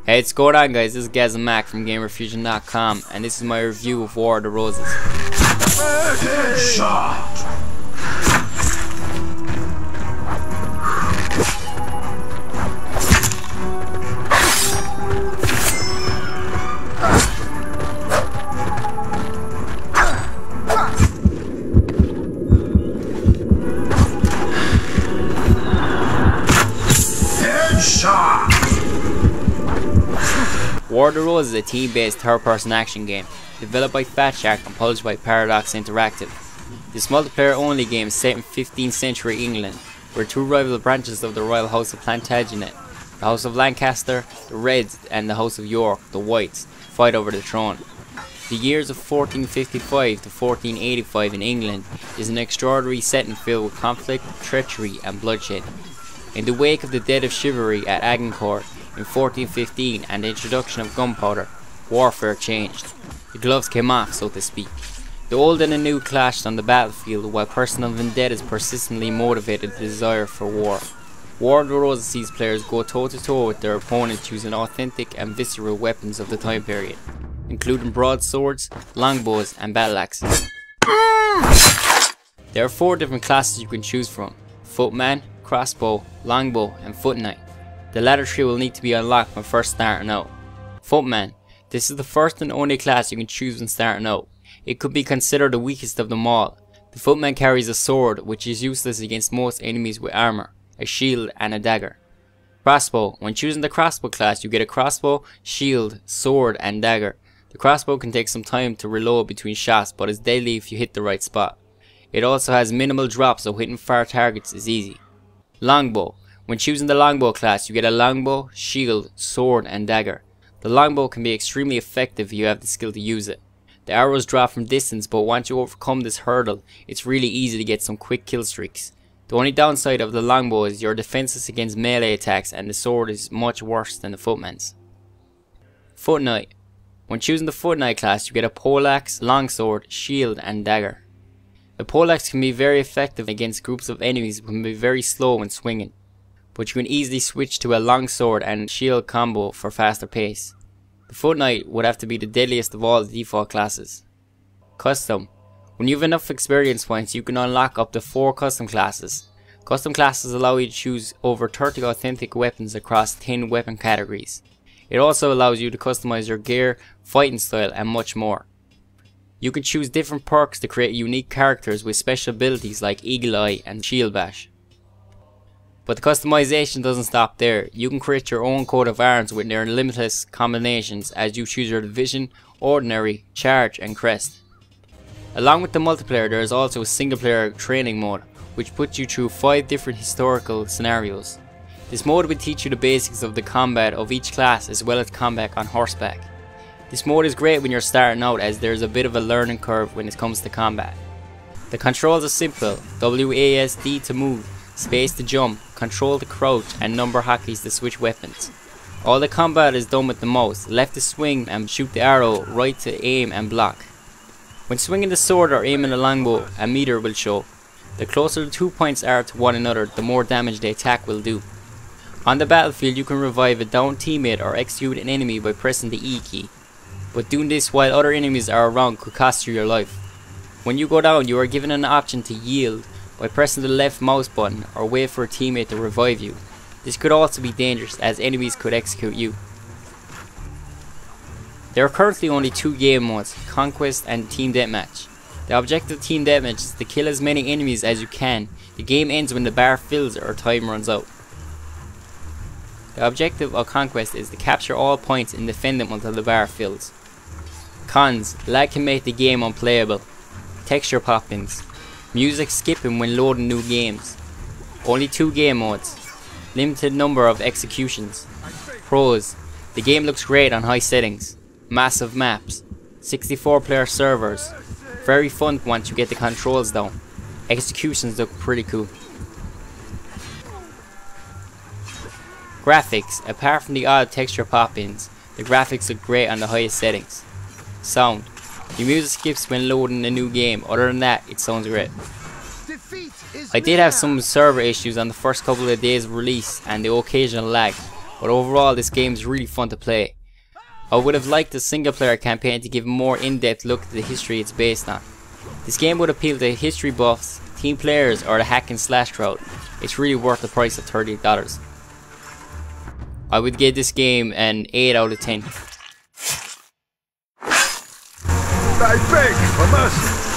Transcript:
Hey, what's going on, guys? This is Gazzaplays from GamerFuzion.com, and this is my review of War of the Roses. Headshot. War of the Roses is a team-based third-person action game, developed by Fatshark and published by Paradox Interactive. This multiplayer-only game is set in 15th century England, where two rival branches of the royal House of Plantagenet, the House of Lancaster, the Reds, and the House of York, the Whites, fight over the throne. The years of 1455 to 1485 in England is an extraordinary setting filled with conflict, treachery, and bloodshed. In the wake of the death of chivalry at Agincourt in 1415 and the introduction of gunpowder, warfare changed. The gloves came off, so to speak. The old and the new clashed on the battlefield, while personal vendettas persistently motivated the desire for war. War of the Roses sees players go toe-to-toe with their opponents using authentic and visceral weapons of the time period, including broadswords, longbows, and battle axes. There are 4 different classes you can choose from: footman, crossbow, longbow, and foot knight. The latter 3 will need to be unlocked when first starting out. Footman. This is the first and only class you can choose when starting out. It could be considered the weakest of them all. The footman carries a sword, which is useless against most enemies with armor, a shield, and a dagger. Crossbow. When choosing the crossbow class, you get a crossbow, shield, sword, and dagger. The crossbow can take some time to reload between shots, but is deadly if you hit the right spot. It also has minimal drop, so hitting far targets is easy. Longbow. When choosing the longbow class, you get a longbow, shield, sword, and dagger. The longbow can be extremely effective if you have the skill to use it. The arrows drop from distance, but once you overcome this hurdle, it's really easy to get some quick kill streaks. The only downside of the longbow is your defenses against melee attacks, and the sword is much worse than the footman's. Foot knight. When choosing the foot knight class, you get a poleaxe, longsword, shield, and dagger. The poleaxe can be very effective against groups of enemies but can be very slow when swinging, but you can easily switch to a longsword and shield combo for faster pace. The foot knight would have to be the deadliest of all the default classes. Custom. When you have enough experience points, you can unlock up to 4 custom classes. Custom classes allow you to choose over 30 authentic weapons across 10 weapon categories. It also allows you to customize your gear, fighting style, and much more. You can choose different perks to create unique characters with special abilities like Eagle Eye and Shield Bash. But the customization doesn't stop there. You can create your own coat of arms with near limitless combinations as you choose your division, ordinary, charge, and crest. Along with the multiplayer, there is also a single player training mode, which puts you through 5 different historical scenarios. This mode will teach you the basics of the combat of each class as well as combat on horseback. This mode is great when you're starting out, as there is a bit of a learning curve when it comes to combat. The controls are simple: WASD to move, space to jump, control to crouch, and number hotkeys to switch weapons. All the combat is done with the mouse, left to swing and shoot the arrow, right to aim and block. When swinging the sword or aiming the longbow, a meter will show. The closer the 2 points are to one another, the more damage the attack will do. On the battlefield, you can revive a downed teammate or execute an enemy by pressing the E key, but doing this while other enemies are around could cost you your life. When you go down, you are given an option to yield by pressing the left mouse button or wait for a teammate to revive you. This could also be dangerous, as enemies could execute you. There are currently only 2 game modes, Conquest and Team Deathmatch. The objective of Team Deathmatch is to kill as many enemies as you can. The game ends when the bar fills or time runs out. The objective of Conquest is to capture all points and defend them until the bar fills. Cons. Lag can make the game unplayable. Texture pop-ins. Music skipping when loading new games. Only 2 game modes. Limited number of executions. Pros. The game looks great on high settings. Massive maps. 64 player servers. Very fun once you get the controls down. Executions look pretty cool. Graphics. Apart from the odd texture pop-ins, the graphics look great on the highest settings. Sound. The music skips when loading a new game. Other than that, it sounds great. I did have some server issues on the first couple of days of release and the occasional lag, but overall this game is really fun to play. I would have liked the single player campaign to give a more in-depth look at the history it's based on. This game would appeal to history buffs, team players or the hack and slash crowd. It's really worth the price of $30. I would give this game an 8 out of 10. I beg for mercy.